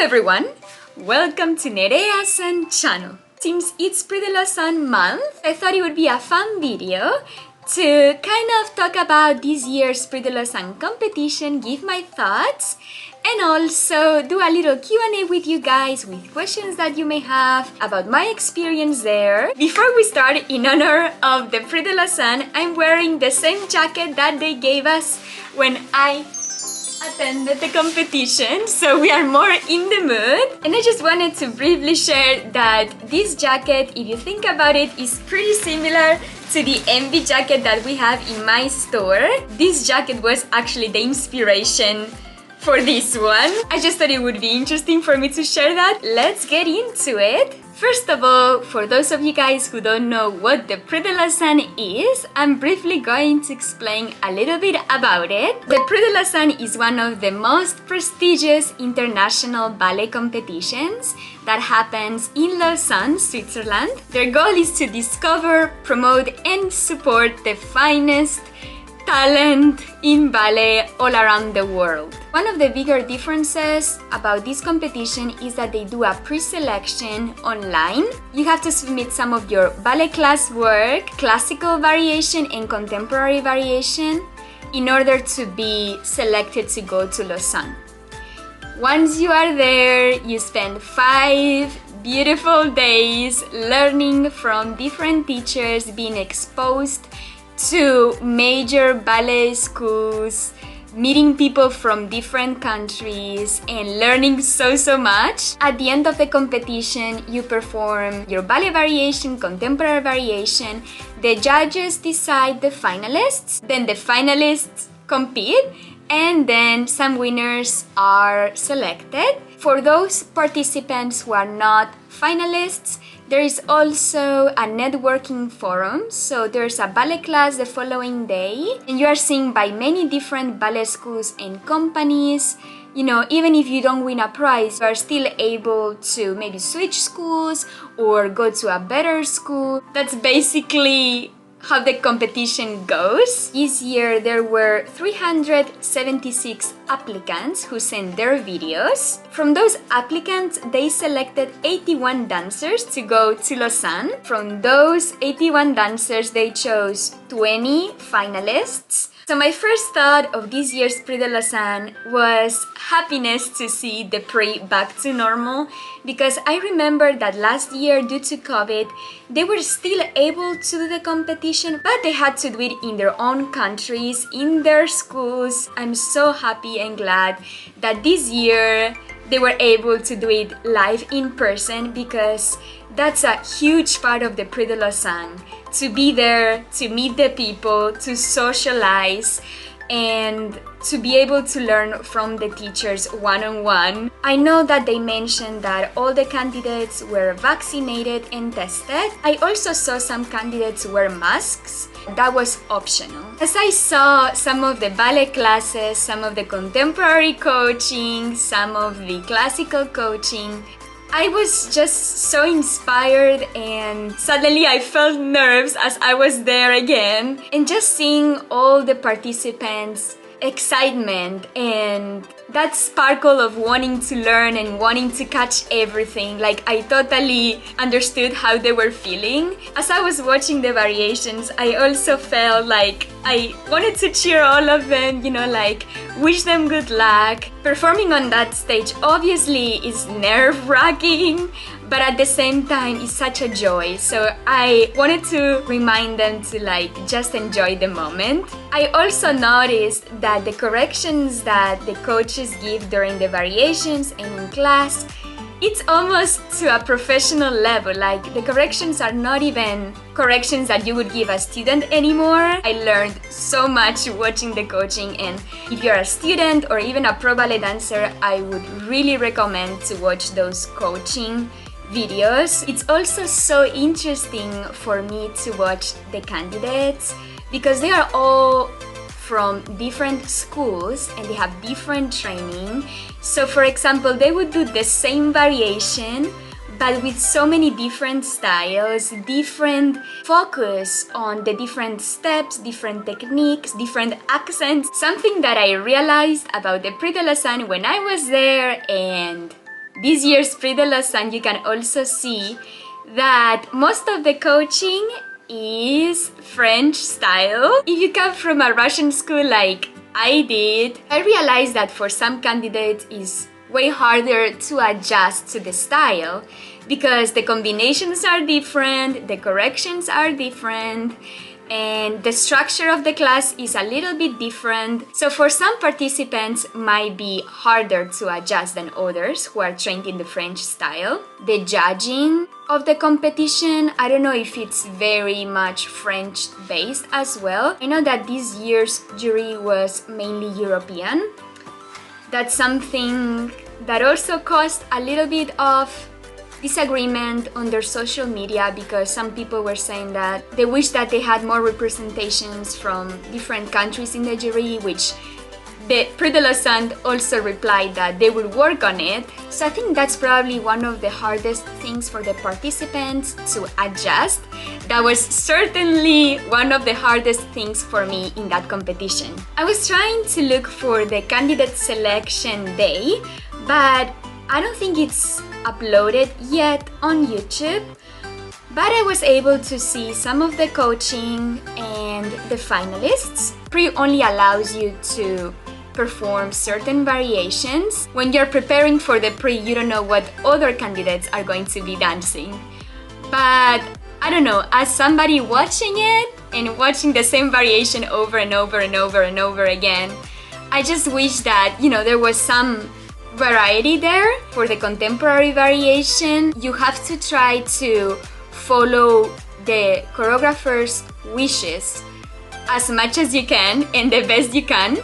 everyone, welcome to Nereasanchannel channel. Since it's Pretty Lausanne month, I thought it would be a fun video to kind of talk about this year's Pretty Lausanne competition, give my thoughts, and also do a little Q&A with you guys with questions that you may have about my experience there. Before we start, in honor of the Pretty Lausanne, I'm wearing the same jacket that they gave us when I attended the competition, so we are more in the mood. And I just wanted to briefly share that this jacket, if you think about it, is pretty similar to the envy jacket that we have in my store. This jacket was actually the inspiration for this one. I just thought it would be interesting for me to share that. Let's get into it. First of all, for those of you guys who don't know what the Pretty Lausanne is, I'm briefly going to explain a little bit about it. The Pretty Lausanne is one of the most prestigious international ballet competitions that happens in Lausanne, Switzerland. Their goal is to discover, promote, and support the finest talent in ballet all around the world. One of the bigger differences about this competition is that they do a pre-selection online. You have to submit some of your ballet class work, classical variation and contemporary variation, in order to be selected to go to Lausanne. Once you are there, you spend 5 beautiful days learning from different teachers, being exposed to major ballet schools, meeting people from different countries, and learning so much. At the end of the competition, you perform your ballet variation, contemporary variation. The judges decide the finalists, then the finalists compete, and then some winners are selected. For those participants who are not finalists, there is also a networking forum, so there's a ballet class the following day, and you are seen by many different ballet schools and companies. You know, even if you don't win a prize, you are still able to maybe switch schools or go to a better school. That's basically how the competition goes. This year there were 376 applicants who sent their videos. From those applicants, they selected 81 dancers to go to Lausanne. From those 81 dancers, they chose 20 finalists. So my first thought of this year's Prix de Lausanne was happiness to see the Prix back to normal, because I remember that last year, due to COVID, they were still able to do the competition, but they had to do it in their own countries, in their schools. I'm so happy and glad that this year they were able to do it live in person, because that's a huge part of the Prix de Lausanne. To be there, to meet the people, to socialize, and to be able to learn from the teachers one-on-one. I know that they mentioned that all the candidates were vaccinated and tested. I also saw some candidates wear masks. That was optional. As I saw some of the ballet classes, some of the contemporary coaching, some of the classical coaching, I was just so inspired, and suddenly I felt nerves as I was there again. And just seeing all the participants' excitement and that sparkle of wanting to learn and wanting to catch everything, like I totally understood how they were feeling. As I was watching the variations, I also felt like I wanted to cheer all of them, you know, like wish them good luck. Performing on that stage obviously is nerve-wracking, but at the same time it's such a joy. So I wanted to remind them to like just enjoy the moment. I also noticed that the corrections that the coaches give during the variations and in class, it's almost to a professional level. Like the corrections are not even corrections that you would give a student anymore. I learned so much watching the coaching, and if you're a student or even a pro ballet dancer, I would really recommend to watch those coaching videos. It's also so interesting for me to watch the candidates, because they are all from different schools and they have different training. So for example, they would do the same variation but with so many different styles, different focus on the different steps, different techniques, different accents. Something that I realized about the Prix de Lausanne when I was there and this year's Prix de Lausanne, you can also see that most of the coaching is French style. If you come from a Russian school like I did, I realized that for some candidates it's way harder to adjust to the style because the combinations are different, the corrections are different, and the structure of the class is a little bit different. So for some participants might be harder to adjust than others who are trained in the French style. The judging of the competition, I don't know if it's very much French based as well. I know that this year's jury was mainly European. That's something that also caused a little bit of disagreement on their social media because some people were saying that they wish that they had more representations from different countries in the jury, which the Prix de Lausanne also replied that they would work on it. So I think that's probably one of the hardest things for the participants to adjust. That was certainly one of the hardest things for me in that competition. I was trying to look for the candidate selection day, but I don't think it's uploaded yet on YouTube. But I was able to see some of the coaching and the finalists. Prix only allows you to perform certain variations. When you're preparing for the Prix, you don't know what other candidates are going to be dancing. But I don't know, as somebody watching it and watching the same variation over and over and over and over again, I just wish that, there was some variety there. For the contemporary variation, you have to try to follow the choreographer's wishes as much as you can and the best you can.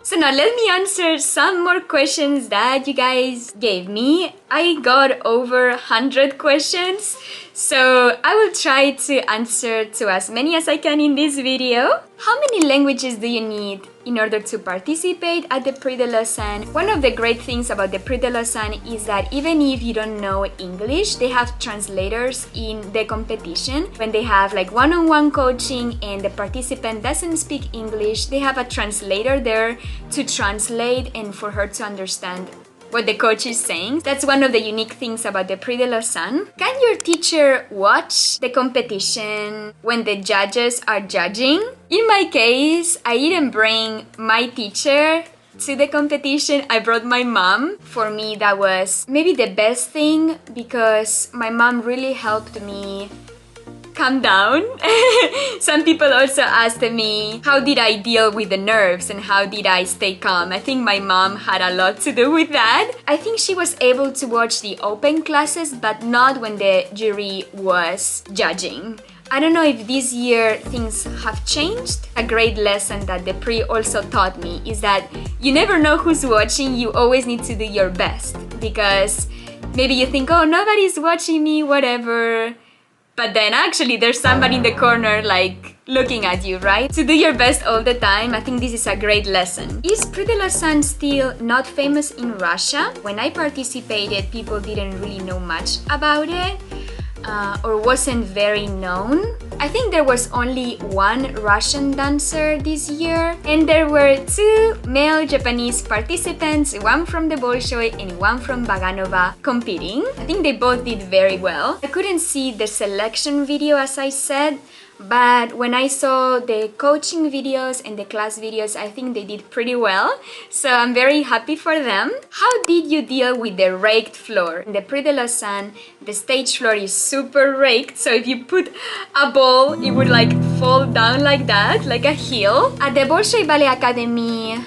So now let me answer some more questions that you guys gave me. I got over 100 questions, so I will try to answer to as many as I can in this video. How many languages do you need in order to participate at the Prix de Lausanne? One of the great things about the Prix de Lausanne is that even if you don't know English, they have translators in the competition. When they have like one-on-one coaching and the participant doesn't speak English, they have a translator there to translate and for her to understand what the coach is saying. That's one of the unique things about the Prix de Lausanne. Can your teacher watch the competition when the judges are judging? In my case, I didn't bring my teacher to the competition. I brought my mom. For me, that was maybe the best thing because my mom really helped me calm down. Some people also asked me how did I deal with the nerves and how did I stay calm. I think my mom had a lot to do with that. I think she was able to watch the open classes but not when the jury was judging. I don't know if this year things have changed. A great lesson that the Prix also taught me is that you never know who's watching. You always need to do your best because maybe you think, oh, nobody's watching me, whatever. But then actually there's somebody in the corner like looking at you, right? To do your best all the time, I think this is a great lesson. Is Prix de Lausanne still not famous in Russia? When I participated, people didn't really know much about it or wasn't very known. I think there was only one Russian dancer this year and there were two male Japanese participants, one from the Bolshoi and one from Vaganova competing. I think they both did very well. I couldn't see the selection video as I said, but when I saw the coaching videos and the class videos, I think they did pretty well. So I'm very happy for them. How did you deal with the raked floor? In the Prix de Lausanne, the stage floor is super raked. So if you put a ball, it would like fall down like that, like a hill. At the Bolshoi Ballet Academy,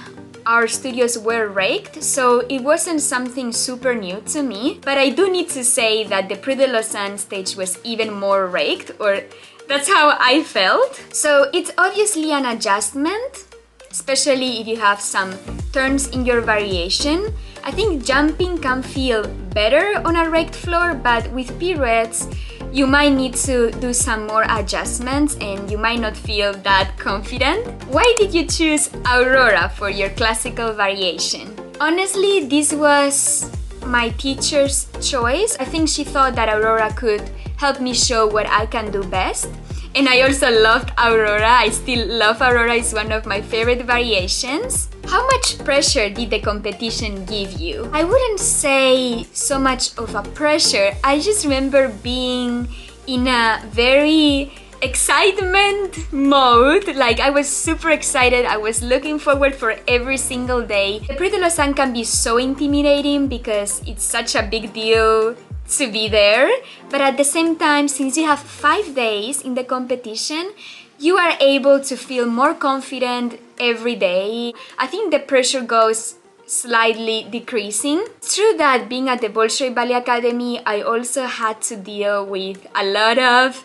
our studios were raked, so it wasn't something super new to me. But I do need to say that the Prix de Lausanne stage was even more raked, or that's how I felt. So it's obviously an adjustment, especially if you have some turns in your variation. I think jumping can feel better on a raked floor, but with pirouettes, you might need to do some more adjustments and you might not feel that confident. Why did you choose Aurora for your classical variation? Honestly, this was my teacher's choice. I think she thought that Aurora could help me show what I can do best. And I also loved Aurora. I still love Aurora. It's one of my favorite variations. How much pressure did the competition give you? I wouldn't say so much of a pressure. I just remember being in a very excitement mode. Like, I was super excited. I was looking forward for every single day. The Prix de Lausanne can be so intimidating because it's such a big deal to be there, but at the same time, since you have 5 days in the competition, you are able to feel more confident every day. I think the pressure goes slightly decreasing. It's true that being at the Bolshoi Ballet Academy, I also had to deal with a lot of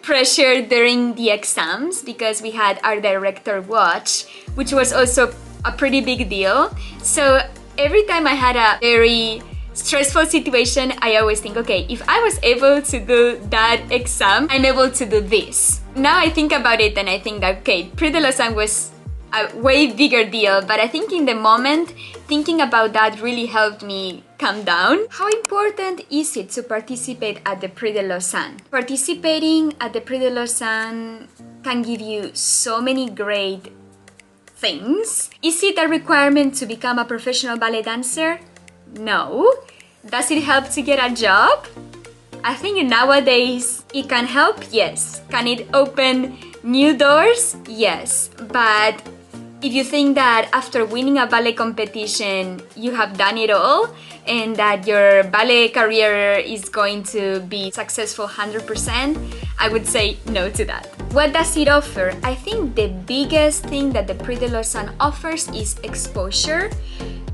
pressure during the exams because we had our director watch, which was also a pretty big deal. So every time I had a very stressful situation, I always think, okay, if I was able to do that exam, I'm able to do this. Now I think about it and I think that, okay, Prix de Lausanne was a way bigger deal, but I think in the moment, thinking about that really helped me calm down. How important is it to participate at the Prix de Lausanne? Participating at the Prix de Lausanne can give you so many great things. Is it a requirement to become a professional ballet dancer? No. Does it help to get a job? I think nowadays it can help, yes. Can it open new doors? Yes. But if you think that after winning a ballet competition you have done it all and that your ballet career is going to be successful 100%, I would say no to that. What does it offer? I think the biggest thing that the Prix de Lausanne offers is exposure.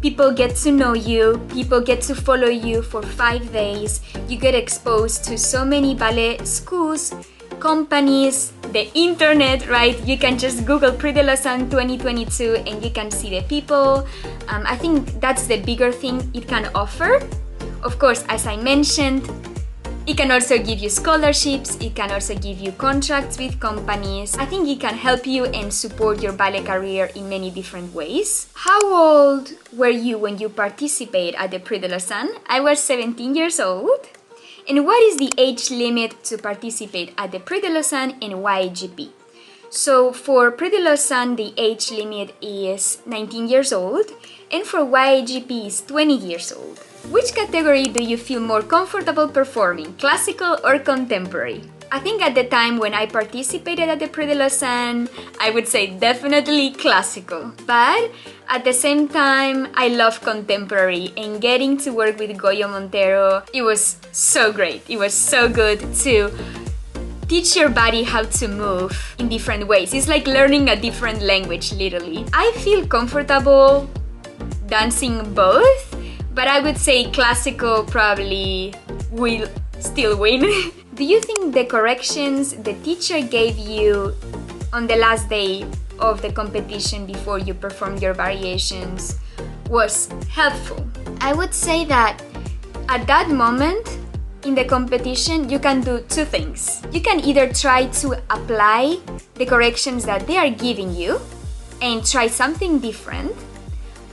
People get to know you, people get to follow you for 5 days, you get exposed to so many ballet schools, companies, the internet, right? You can just Google Prix de Lausanne 2022 and you can see the people. I think that's the bigger thing it can offer. Of course, as I mentioned, it can also give you scholarships, it can also give you contracts with companies. I think it can help you and support your ballet career in many different ways. How old were you when you participated at the Prix de Lausanne? I was 17 years old. And what is the age limit to participate at the Prix de Lausanne and YGP? So for Prix de Lausanne, the age limit is 19 years old, and for YGP is 20 years old. Which category do you feel more comfortable performing, classical or contemporary? I think at the time when I participated at the Prix de Lausanne, I would say definitely classical. But at the same time, I love contemporary, and getting to work with Goyo Montero, it was so great. It was so good to teach your body how to move in different ways. It's like learning a different language, literally. I feel comfortable dancing both, but I would say classical probably will still win. Do you think the corrections the teacher gave you on the last day of the competition before you performed your variations was helpful? I would say that at that moment in the competition you can do 2 things. You can either try to apply the corrections that they are giving you and try something different,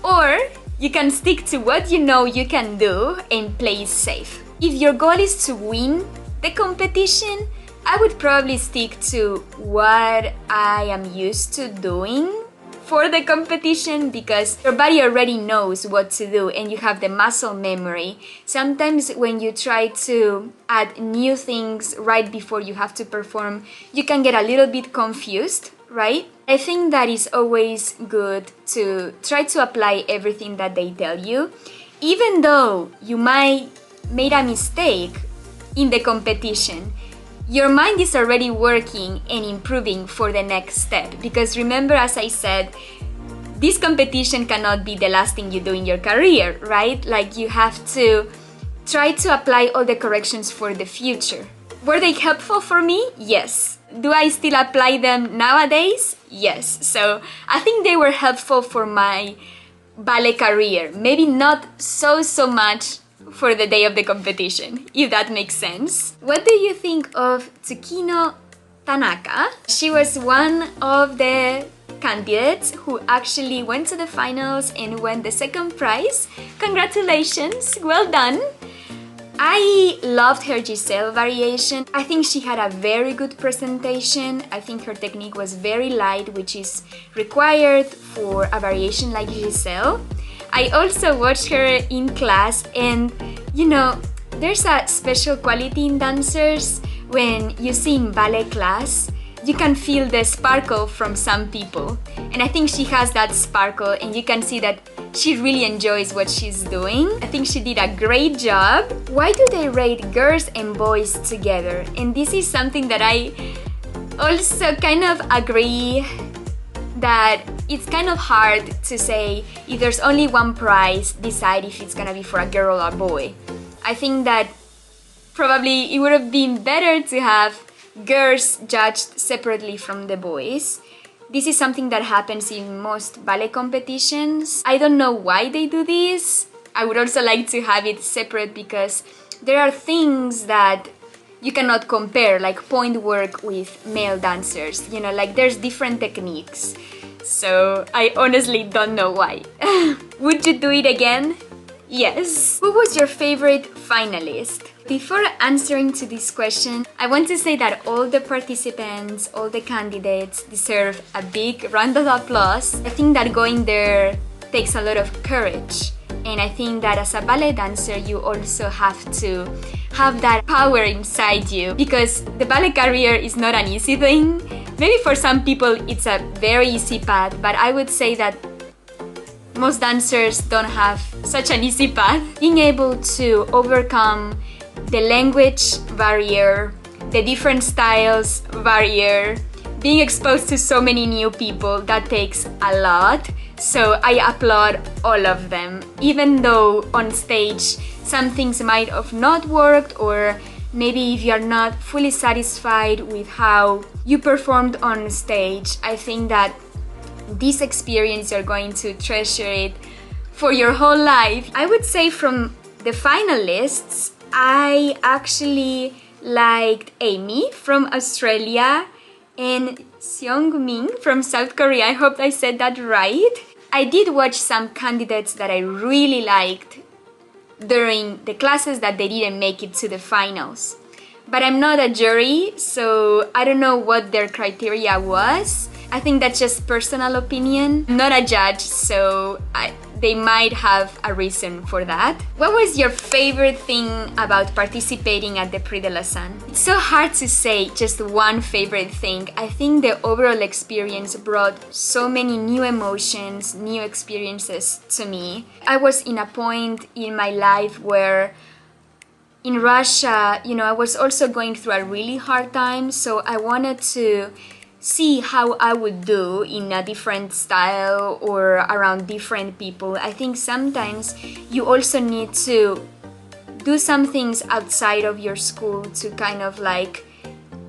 or you can stick to what you know you can do and play safe. If your goal is to win the competition, I would probably stick to what I am used to doing for the competition because your body already knows what to do and you have the muscle memory. Sometimes when you try to add new things right before you have to perform, you can get a little bit confused, right? I think that is always good to try to apply everything that they tell you, even though you might make a mistake in the competition. Your mind is already working and improving for the next step because remember, as I said, this competition cannot be the last thing you do in your career, right? Like you have to try to apply all the corrections for the future. Were they helpful for me? Yes. Do I still apply them nowadays? Yes. So I think they were helpful for my ballet career. Maybe not so much for the day of the competition, if that makes sense. What do you think of Tsukino Tanaka? She was one of the candidates who actually went to the finals and won the second prize. Congratulations, well done. I loved her Giselle variation. I think she had a very good presentation. I think her technique was very light, which is required for a variation like Giselle. I also watched her in class, and you know, there's a special quality in dancers when you see in ballet class. You can feel the sparkle from some people, and I think she has that sparkle, and you can see that she really enjoys what she's doing. I think she did a great job. Why do they rate girls and boys together? And this is something that I also kind of agree that it's kind of hard to say if there's only one prize, decide if it's gonna be for a girl or a boy. I think that probably it would have been better to have girls judged separately from the boys. This is something that happens in most ballet competitions. I don't know why they do this. I would also like to have it separate because there are things that you cannot compare, like point work with male dancers. You know, like there's different techniques. So I honestly don't know why. Would you do it again? Yes. Who was your favorite finalist? Before answering to this question, I want to say that all the participants, all the candidates deserve a big round of applause. I think that going there takes a lot of courage. And I think that as a ballet dancer, you also have to have that power inside you, because the ballet career is not an easy thing. Maybe for some people it's a very easy path, but I would say that most dancers don't have such an easy path. Being able to overcome the language barrier, the different styles barrier, being exposed to so many new people, that takes a lot. So I applaud all of them. Even though on stage some things might have not worked, or maybe if you're not fully satisfied with how you performed on stage, I think that this experience you're going to treasure it for your whole life. I would say from the finalists, I actually liked Amy from Australia and Seong-min from South Korea. I hope I said that right. I did watch some candidates that I really liked during the classes that they didn't make it to the finals. But I'm not a jury, so I don't know what their criteria was. I think that's just personal opinion. I'm not a judge, so they might have a reason for that. What was your favorite thing about participating at the Prix de Lausanne? It's so hard to say just one favorite thing. I think the overall experience brought so many new emotions, new experiences to me. I was in a point in my life where in Russia, you know, I was also going through a really hard time, so I wanted to see how I would do in a different style or around different people. I think sometimes you also need to do some things outside of your school to kind of like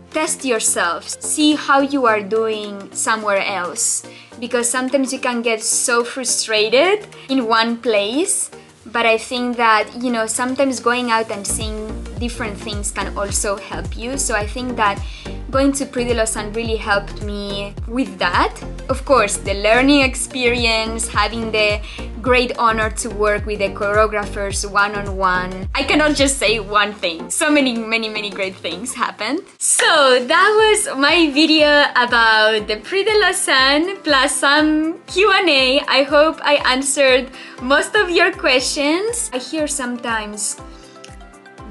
test yourself, see how you are doing somewhere else, because sometimes you can get so frustrated in one place. But I think that, you know, sometimes going out and seeing different things can also help you. So I think that going to Prix de Lausanne really helped me with that. Of course, the learning experience, having the great honor to work with the choreographers one-on-one. I cannot just say one thing. So many great things happened. So that was my video about the Prix de Lausanne plus some Q&A. I hope I answered most of your questions. I hear sometimes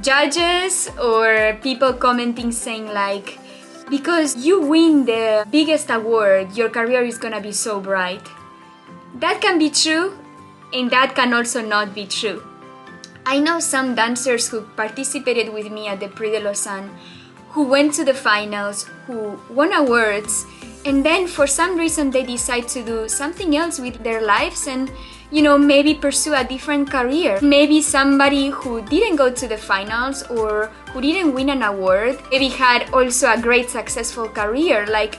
judges or people commenting saying like, because you win the biggest award, your career is gonna be so bright. That can be true, and that can also not be true. I know some dancers who participated with me at the Prix de Lausanne, who went to the finals, who won awards, and then for some reason they decide to do something else with their lives and, you know, maybe pursue a different career. Maybe somebody who didn't go to the finals or who didn't win an award maybe had also a great successful career. Like,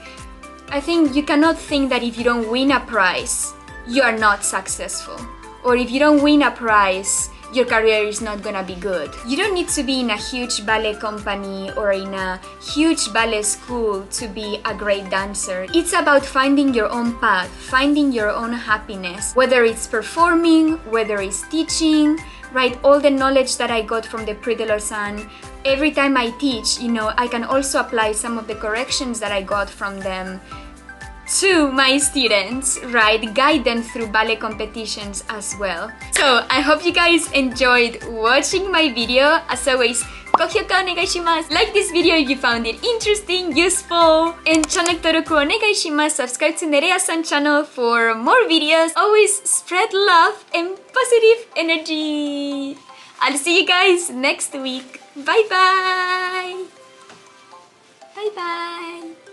I think you cannot think that if you don't win a prize, you are not successful. Or if you don't win a prize, your career is not gonna be good. You don't need to be in a huge ballet company or in a huge ballet school to be a great dancer. It's about finding your own path, finding your own happiness, whether it's performing, whether it's teaching, right? All the knowledge that I got from the Prix de Lausanne, every time I teach, I can also apply some of the corrections that I got from them to my students, right? Guide them through ballet competitions as well. So I hope you guys enjoyed watching my video. As always, 高評価お願いします。Like this video if you found it interesting, useful, and チャンネル登録お願いします。Subscribe to Nerea-san channel for more videos. Always spread love and positive energy. I'll see you guys next week. Bye bye. Bye bye.